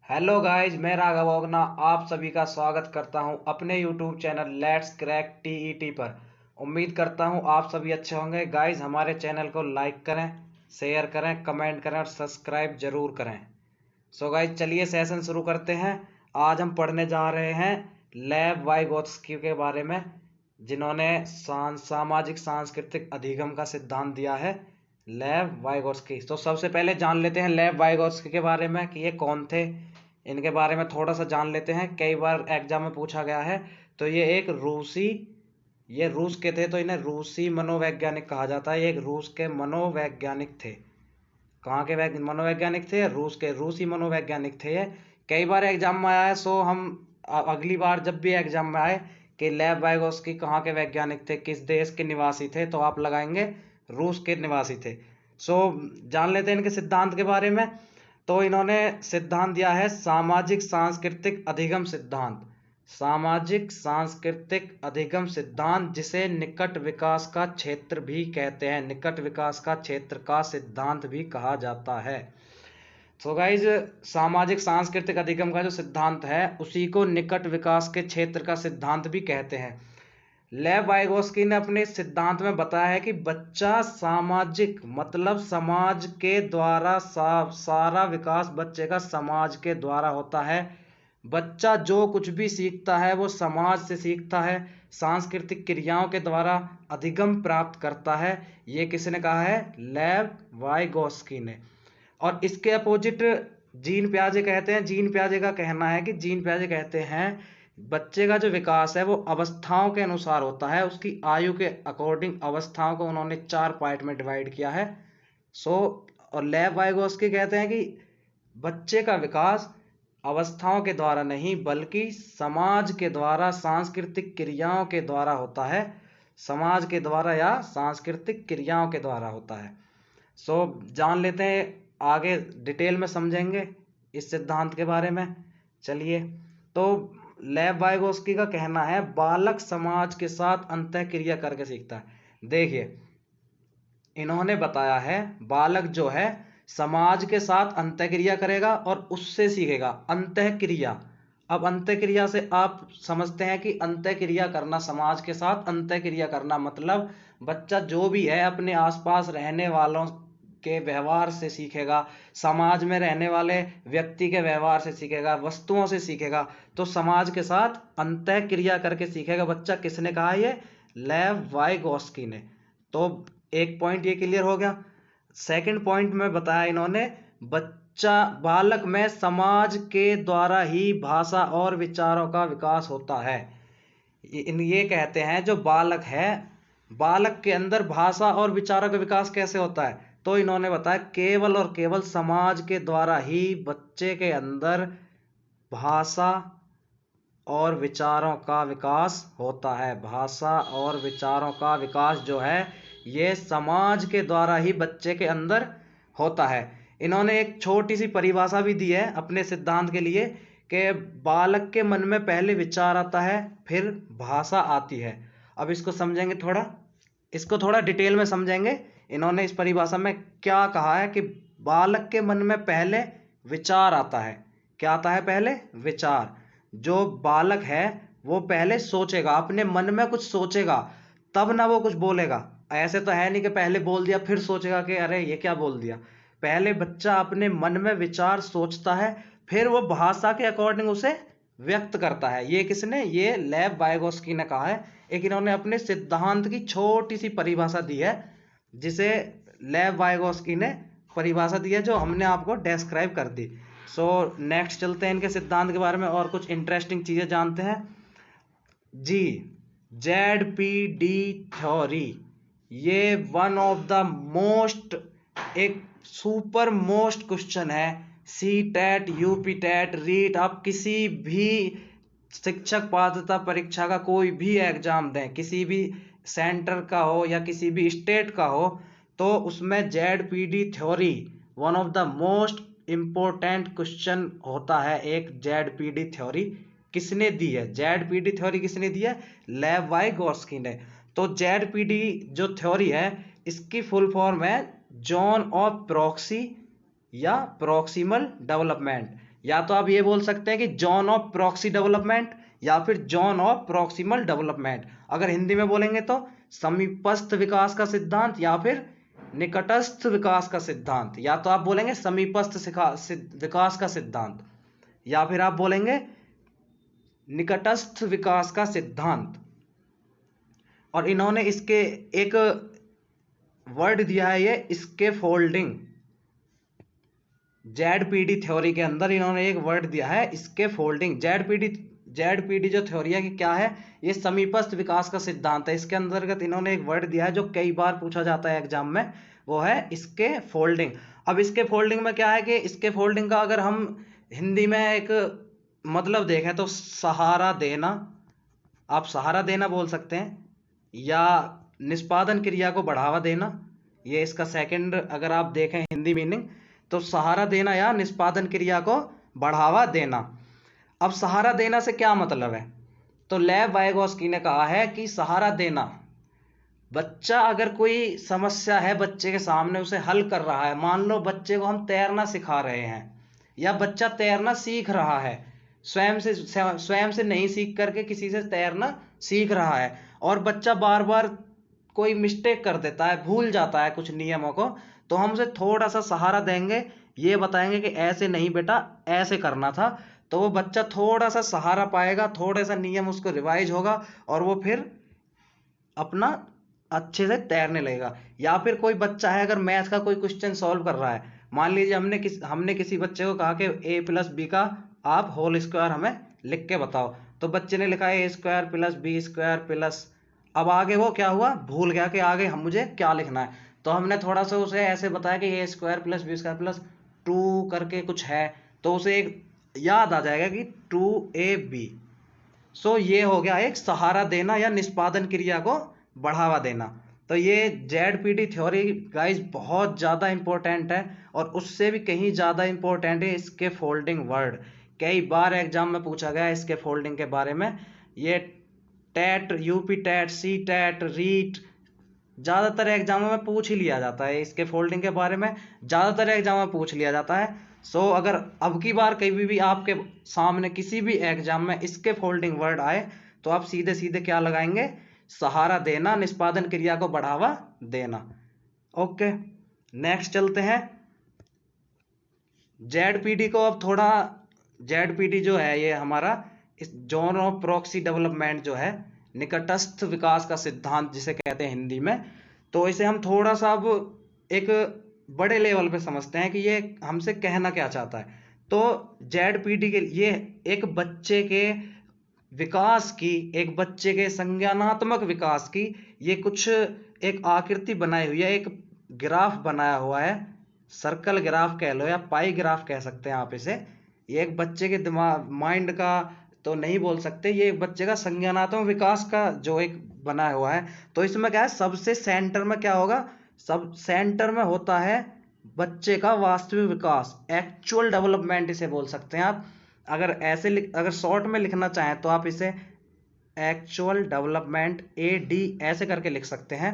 Hello guys, मैं राघव ओगना आप सभी का स्वागत करता हूं अपने YouTube channel let's crack TET पर। उम्मीद करता हूं आप सभी अच्छे होंगे। गाइज, हमारे चैनल को लाइक करें, शेयर करें, कमेंट करें और सब्सक्राइब जरूर करें। सो गाइज, चलिए सेशन शुरू करते हैं। आज हम पढ़ने जा रहे हैं लेव वाइगोत्स्की के बारे में, जिन्होंने सामाजिक सांस्कृतिक अधिगम का सिद्धांत दिया है। लेव वाइगोत्स्की। तो सबसे पहले जान लेते हैं लेव वाइगोत्स्की के बारे में कि ये कौन थे। इनके बारे में थोड़ा सा जान लेते हैं, कई बार एग्जाम में पूछा गया है। तो ये रूस के थे, तो इन्हें रूसी मनोवैज्ञानिक कहा जाता है। ये एक रूस के मनोवैज्ञानिक थे। कहाँ के मनोवैज्ञानिक थे? रूसी मनोवैज्ञानिक थे ये। कई बार एग्जाम में आया है। सो हम अगली बार जब भी एग्जाम में आए कि लेव वाइगोत्स्की कहाँ के वैज्ञानिक थे, किस देश के निवासी थे, तो आप लगाएंगे रूस के निवासी थे। सो जान लेते हैं इनके सिद्धांत के बारे में। तो इन्होंने सिद्धांत दिया है सामाजिक सांस्कृतिक अधिगम सिद्धांत। सामाजिक सांस्कृतिक अधिगम सिद्धांत, जिसे निकट विकास का क्षेत्र भी कहते हैं। निकट विकास का क्षेत्र का सिद्धांत भी कहा जाता है। तो गाइज, सामाजिक सांस्कृतिक अधिगम का जो सिद्धांत है उसी को निकट विकास के क्षेत्र का सिद्धांत भी कहते हैं। लेव वाइगोत्स्की ने अपने सिद्धांत में बताया है कि बच्चा सामाजिक मतलब समाज के द्वारा सारा विकास बच्चे का समाज के द्वारा होता है। बच्चा जो कुछ भी सीखता है वो समाज से सीखता है, सांस्कृतिक क्रियाओं के द्वारा अधिगम प्राप्त करता है। ये किसने कहा है? लेव वाइगोत्स्की ने। और इसके अपोजिट जीन पियाजे कहते हैं। जीन पियाजे का कहना है कि जीन पियाजे कहते हैं बच्चे का जो विकास है वो अवस्थाओं के अनुसार होता है, उसकी आयु के अकॉर्डिंग। अवस्थाओं को उन्होंने 4 पार्ट में डिवाइड किया है। और लेव वाइगोत्स्की कहते हैं कि बच्चे का विकास अवस्थाओं के द्वारा नहीं बल्कि समाज के द्वारा, सांस्कृतिक क्रियाओं के द्वारा होता है। समाज के द्वारा या सांस्कृतिक क्रियाओं के द्वारा होता है। जान लेते हैं, आगे डिटेल में समझेंगे इस सिद्धांत के बारे में। चलिए, तो लेव वाइगोत्स्की का कहना है बालक समाज के साथ अंतःक्रिया करके सीखता है। देखिए, इन्होंने बताया है बालक जो है समाज के साथ अंतःक्रिया करेगा और उससे सीखेगा। अंतःक्रिया, अब अंतःक्रिया से आप समझते हैं कि अंतःक्रिया करना, समाज के साथ अंतःक्रिया करना मतलब बच्चा जो भी है अपने आसपास रहने वालों के व्यवहार से सीखेगा, समाज में रहने वाले व्यक्ति के व्यवहार से सीखेगा, वस्तुओं से सीखेगा। तो समाज के साथ अंतःक्रिया करके सीखेगा बच्चा। किसने कहा? ये लेव वाइगोत्स्की ने। तो एक पॉइंट ये क्लियर हो गया। सेकंड पॉइंट में बताया इन्होंने बालक में समाज के द्वारा ही भाषा और विचारों का विकास होता है। ये कहते हैं जो बालक है, बालक के अंदर भाषा और विचारों का विकास कैसे होता है? तो इन्होंने बताया केवल और केवल समाज के द्वारा ही बच्चे के अंदर भाषा और विचारों का विकास होता है। भाषा और विचारों का विकास जो है ये समाज के द्वारा ही बच्चे के अंदर होता है। इन्होंने एक छोटी सी परिभाषा भी दी है अपने सिद्धांत के लिए कि बालक के मन में पहले विचार आता है, फिर भाषा आती है। अब इसको थोड़ा डिटेल में समझेंगे। इन्होंने इस परिभाषा में क्या कहा है कि बालक के मन में पहले विचार आता है। क्या आता है? पहले विचार। जो बालक है वो पहले सोचेगा, अपने मन में कुछ सोचेगा, तब ना वो कुछ बोलेगा। ऐसे तो है नहीं कि पहले बोल दिया फिर सोचेगा कि अरे ये क्या बोल दिया। पहले बच्चा अपने मन में विचार सोचता है, फिर वो भाषा के अकॉर्डिंग उसे व्यक्त करता है। ये किसने? ये लेव वाइगोत्स्की ने कहा है। एक इन्होंने अपने सिद्धांत की छोटी सी परिभाषा दी है, जिसे लेव वाइगोत्स्की ने परिभाषा दी है, जो हमने आपको डिस्क्राइब कर दी। नेक्स्ट चलते हैं इनके सिद्धांत के बारे में और कुछ इंटरेस्टिंग चीजें जानते हैं। जी, ZPD थ्योरी, ये वन ऑफ द मोस्ट, एक सुपर मोस्ट क्वेश्चन है। CTET, UPTET, रीट, आप किसी भी शिक्षक पात्रता परीक्षा का कोई भी एग्जाम दें, किसी भी सेंटर का हो या किसी भी स्टेट का हो, तो उसमें ZPD theory one of the most important question होता है। एक ZPD थ्योरी किसने दी है? ZPD थ्योरी किसने दी है? लेव वाइगोत्स्की ने। तो ZPD जो थ्योरी है इसकी फुल फॉर्म है जोन ऑफ प्रॉक्सी या प्रॉक्सिमल डेवलपमेंट। या तो आप ये बोल सकते हैं कि जॉन ऑफ प्रॉक्सी डेवलपमेंट या फिर जॉन ऑफ प्रॉक्सिमल डेवलपमेंट। अगर हिंदी में बोलेंगे तो समीपस्थ विकास का सिद्धांत या फिर निकटस्थ विकास का सिद्धांत, या तो आप बोलेंगे समीपस्थ विकास का सिद्धांत या फिर आप बोलेंगे निकटस्थ विकास का सिद्धांत। और इन्होंने इसके एक वर्ड दिया है, ये स्कैफोल्डिंग। जेडपीडी थ्योरी के अंदर इन्होंने एक वर्ड दिया है स्कैफोल्डिंग। जेडपीडी जो थ्योरी है कि क्या है, ये समीपस्थ विकास का सिद्धांत है। इसके अंतर्गत इन्होंने एक वर्ड दिया है जो कई बार पूछा जाता है एग्जाम में, वो है स्कैफोल्डिंग। अब स्कैफोल्डिंग में क्या है कि स्कैफोल्डिंग का अगर हम हिंदी में एक मतलब देखें तो सहारा देना, आप सहारा देना बोल सकते हैं, या निष्पादन क्रिया को बढ़ावा देना। ये इसका सेकंड अगर आप देखें हिंदी मीनिंग तो सहारा देना या निष्पादन क्रिया को बढ़ावा देना। अब सहारा देना से क्या मतलब है, तो लेव वाइगोस्की ने कहा है कि सहारा देना, बच्चा अगर कोई समस्या है बच्चे के सामने, उसे हल कर रहा है। मान लो बच्चे को हम तैरना सिखा रहे हैं या बच्चा तैरना सीख रहा है, स्वयं से नहीं सीख करके किसी से तैरना सीख रहा है, और बच्चा बार बार कोई मिस्टेक कर देता है, भूल जाता है कुछ नियमों को, तो हम उसे थोड़ा सा सहारा देंगे, ये बताएंगे कि ऐसे नहीं बेटा ऐसे करना था, तो वो बच्चा थोड़ा सा सहारा पाएगा, थोड़ा सा नियम उसको रिवाइज होगा और वो फिर अपना अच्छे से तैरने लगेगा। या फिर कोई बच्चा है अगर मैथ का कोई क्वेश्चन सॉल्व कर रहा है, मान लीजिए हमने किसी बच्चे को कहा कि a प्लस बी का आप होल स्क्वायर हमें लिख के बताओ, तो बच्चे ने लिखा a square plus B square plus, अब आगे वो क्या हुआ, भूल गया कि आगे हम मुझे क्या लिखना है, तो हमने थोड़ा सा उसे ऐसे बताया कि a square plus B square plus 2 करके कुछ है, तो उसे एक याद आ जाएगा कि 2ab। सो ये हो गया एक सहारा देना या निष्पादन क्रिया को बढ़ावा देना। तो ये जेडपीडी थ्योरी गाइस बहुत ज़्यादा इंपॉर्टेंट है, और उससे भी कहीं ज़्यादा इंपॉर्टेंट है इसके फोल्डिंग वर्ड। कई बार एग्जाम में पूछा गया है इसके फोल्डिंग के बारे में। ये TET, UP TET, C TET, REET, ज़्यादातर एग्जामों में पूछ ही लिया जाता है इसके फोल्डिंग के बारे में, ज़्यादातर एग्जाम में पूछ लिया जाता है। सो अगर अब की बार कभी भी आपके सामने किसी भी एग्जाम में इसके फोल्डिंग वर्ड आए तो आप सीधे सीधे क्या लगाएंगे, सहारा देना, निष्पादन क्रिया को बढ़ावा देना। ओके, नेक्स्ट चलते हैं जेडपीडी को। अब थोड़ा जेडपीडी जो है ये हमारा इस जॉन ऑफ प्रॉक्सी डेवलपमेंट जो है, निकटस्थ विकास का सिद्धांत जिसे कहते हैं हिंदी में, तो इसे हम थोड़ा सा अब एक बड़े लेवल पे समझते हैं कि ये हमसे कहना क्या चाहता है। तो जेडपीडी के ये एक बच्चे के विकास की, एक बच्चे के संज्ञानात्मक विकास की ये कुछ एक आकृति बनाई हुई है, एक ग्राफ बनाया हुआ है, सर्कल ग्राफ कह लो या पाई ग्राफ कह सकते हैं आप इसे। ये एक बच्चे के दिमाग माइंड का तो नहीं बोल सकते, ये एक बच्चे का संज्ञानात्मक विकास का जो एक बनाया हुआ है। तो इसमें क्या है, सबसे सेंटर में क्या होगा, सब सेंटर में होता है बच्चे का वास्तविक विकास, एक्चुअल डेवलपमेंट इसे बोल सकते हैं आप। अगर ऐसे अगर शॉर्ट में लिखना चाहें तो आप इसे एक्चुअल डेवलपमेंट AD ऐसे करके लिख सकते हैं।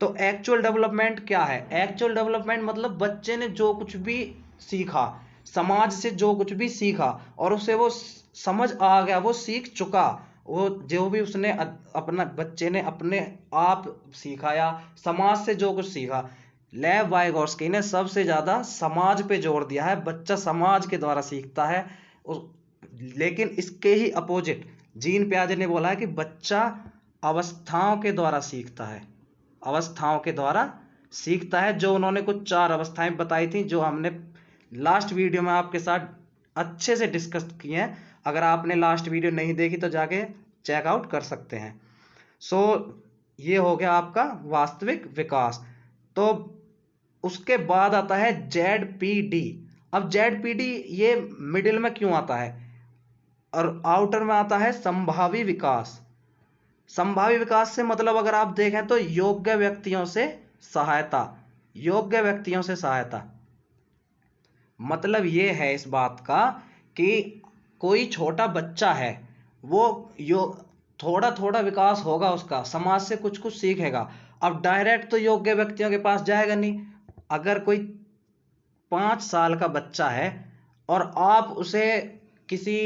तो एक्चुअल डेवलपमेंट क्या है, एक्चुअल डेवलपमेंट मतलब बच्चे ने जो कुछ भी सीखा, समाज से जो कुछ भी सीखा और उसे वो समझ आ गया, वो सीख चुका, वो जो भी उसने अपना बच्चे ने अपने आप सीखा या समाज से जो कुछ सीखा। लेव वाइगोस्की ने सबसे ज्यादा समाज पे जोर दिया है, बच्चा समाज के द्वारा सीखता है। लेकिन इसके ही अपोजिट जीन पियाजे ने बोला है कि बच्चा अवस्थाओं के द्वारा सीखता है, अवस्थाओं के द्वारा सीखता है। जो उन्होंने कुछ 4 अवस्थाएं बताई थी जो हमने लास्ट वीडियो में आपके साथ अच्छे से डिस्कस किए हैं। अगर आपने लास्ट वीडियो नहीं देखी तो जाके चेकआउट कर सकते हैं। सो ये हो गया आपका वास्तविक विकास। तो उसके बाद आता है जेडपीडी। अब जेडपीडी ये मिडिल में क्यों आता है और आउटर में आता है संभावी विकास। संभावी विकास से मतलब अगर आप देखें तो योग्य व्यक्तियों से सहायता, योग्य व्यक्तियों से सहायता मतलब ये है इस बात का कि कोई छोटा बच्चा है, वो थोड़ा थोड़ा विकास होगा उसका, समाज से कुछ कुछ सीखेगा। अब डायरेक्ट तो योग्य व्यक्तियों के पास जाएगा नहीं। अगर कोई 5 साल का बच्चा है और आप उसे किसी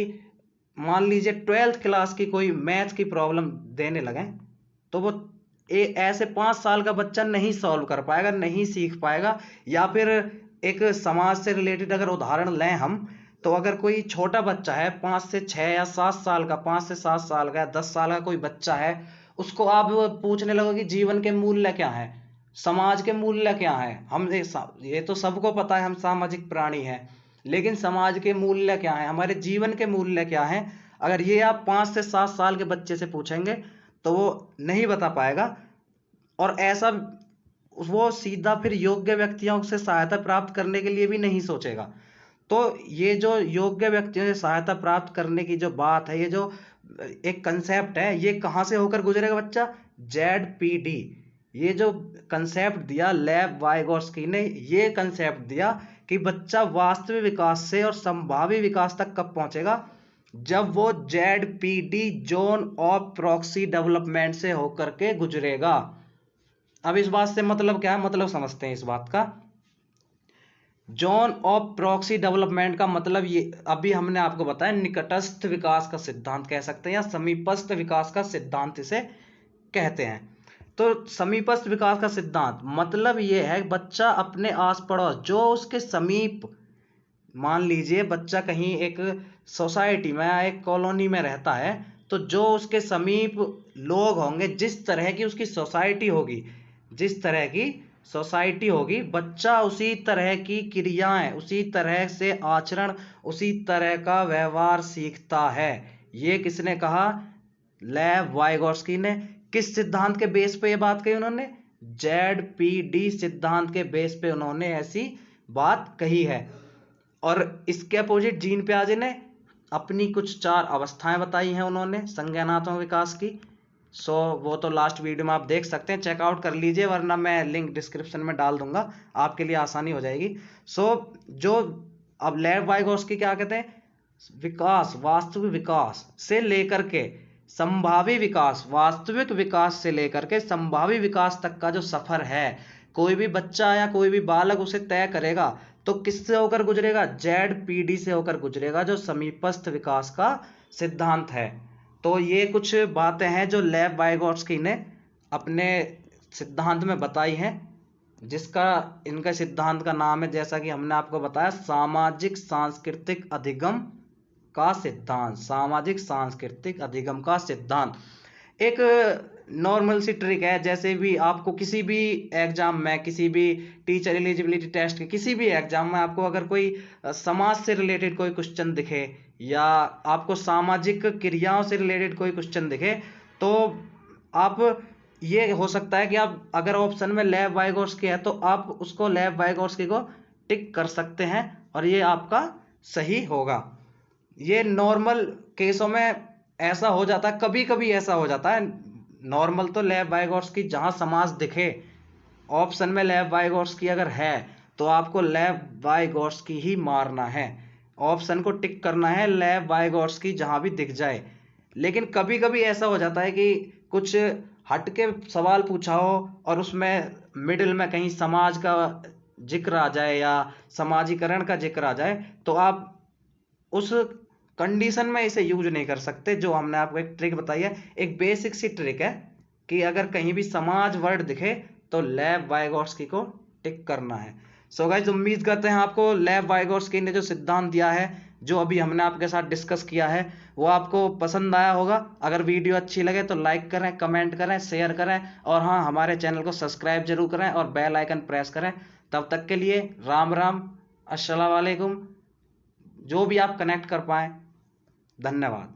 मान लीजिए 12th क्लास की कोई मैथ की प्रॉब्लम देने लगें, तो वो ऐसे 5 साल का बच्चा नहीं सॉल्व कर पाएगा, नहीं सीख पाएगा। या फिर एक समाज से रिलेटेड अगर उदाहरण लें हम, तो अगर कोई छोटा बच्चा है 5 से 6 या 7 साल का, 5 से 7 साल का, 10 साल का कोई बच्चा है, उसको आप पूछने लगो कि जीवन के मूल्य क्या है, समाज के मूल्य क्या है। हम ये तो सबको पता है, हम सामाजिक प्राणी हैं, लेकिन समाज के मूल्य क्या है, हमारे जीवन के मूल्य क्या है, अगर ये आप 5 से 7 साल के बच्चे से पूछेंगे तो वो नहीं बता पाएगा। और ऐसा वो सीधा फिर योग्य व्यक्तियों से सहायता प्राप्त करने के लिए भी नहीं सोचेगा। तो ये जो योग्य व्यक्तियों से सहायता प्राप्त करने की जो बात है, ये जो एक कंसेप्ट है, ये कहाँ से होकर गुजरेगा बच्चा? ZPD। ये जो कंसेप्ट दिया लेव वाइगोर्स्की ने, ये कंसेप्ट दिया कि बच्चा वास्तविक विकास से और संभावी विकास तक कब पहुंचेगा? जब वो ZPD zone of proxy development से होकर के गुजरेगा। अब इस बात से मतलब क्या है, मतलब समझते हैं इस बात का। जोन ऑफ प्रॉक्सी डेवलपमेंट का मतलब ये अभी हमने आपको बताया, निकटस्थ विकास का सिद्धांत कह सकते हैं या समीपस्थ विकास का सिद्धांत इसे कहते हैं। तो समीपस्थ विकास का सिद्धांत मतलब ये है बच्चा अपने आस पड़ोस जो उसके समीप, मान लीजिए बच्चा कहीं एक सोसाइटी में या एक कॉलोनी में रहता है, तो जो उसके समीप लोग होंगे, जिस तरह की उसकी सोसाइटी होगी, जिस तरह की सोसाइटी होगी, बच्चा उसी तरह की क्रियाएं, उसी तरह से आचरण, उसी तरह का व्यवहार सीखता है। ये किसने कहा? लेव वाइगोर्स्की ने। किस सिद्धांत के बेस पे ये बात कही उन्होंने? ZPD सिद्धांत के बेस पे उन्होंने ऐसी बात कही है। और इसके अपोजिट जीन पियाजे ने अपनी कुछ 4 अवस्थाएं बताई हैं उन्होंने संज्ञानात्मक विकास की। वो तो लास्ट वीडियो में आप देख सकते हैं, चेकआउट कर लीजिए, वरना मैं लिंक डिस्क्रिप्शन में डाल दूंगा, आपके लिए आसानी हो जाएगी। जो अब लेव वाइगोर्स्की क्या कहते हैं? विकास, वास्तविक विकास से लेकर के संभावी विकास, वास्तविक विकास से लेकर के संभावी विकास तक का जो सफर है, कोई भी बच्चा या कोई भी बालक उसे तय करेगा तो किससे होकर गुजरेगा? ZPD से होकर गुजरेगा, जो समीपस्थ विकास का सिद्धांत है। तो ये कुछ बातें हैं जो लेव वाइगोर्स्की ने अपने सिद्धांत में बताई हैं, जिसका इनका सिद्धांत का नाम है, जैसा कि हमने आपको बताया, सामाजिक सांस्कृतिक अधिगम का सिद्धांत। सामाजिक सांस्कृतिक अधिगम का सिद्धांत एक नॉर्मल सी ट्रिक है। जैसे भी आपको किसी भी एग्जाम में, किसी भी टीचर एलिजिबिलिटी टेस्ट के किसी भी एग्जाम में आपको अगर कोई समाज से रिलेटेड कोई क्वेश्चन दिखे या आपको सामाजिक क्रियाओं से रिलेटेड कोई क्वेश्चन दिखे, तो आप, ये हो सकता है कि आप अगर ऑप्शन में लेव वाइगोर्स्की है तो आप उसको लेव वाइगोर्स्की को टिक कर सकते हैं और ये आपका सही होगा। ये नॉर्मल केसों में ऐसा हो जाता है, कभी कभी ऐसा हो जाता है। नॉर्मल तो लेव वाइगोर्स्की जहां समाज दिखे, ऑप्शन में लेव वाइगोर्स्की अगर है तो आपको लेव वाइगोर्स्की ही मारना है, ऑप्शन को टिक करना है लेव वाइगोर्स्की जहां भी दिख जाए। लेकिन कभी कभी ऐसा हो जाता है कि कुछ हटके सवाल पूछा हो और उसमें मिडिल में कहीं समाज का जिक्र आ जाए या समाजीकरण का जिक्र आ जाए, तो आप उस कंडीशन में इसे यूज नहीं कर सकते। जो हमने आपको एक ट्रिक बताई है, एक बेसिक सी ट्रिक है कि अगर कहीं भी समाज वर्ड दिखे तो लेव वाइगोर्स्की को टिक करना है। सो गाइस, उम्मीद करते हैं आपको लेव वाइगोर्स्की ने जो सिद्धांत दिया है, जो अभी हमने आपके साथ डिस्कस किया है, वो आपको पसंद आया होगा। अगर वीडियो अच्छी लगे तो लाइक करें, कमेंट करें, शेयर करें और हाँ, हमारे चैनल को सब्सक्राइब जरूर करें और बेल आइकन प्रेस करें। तब तक के लिए राम राम, अस्सलाम वालेकुम। जो भी आप कनेक्ट कर पाए, धन्यवाद।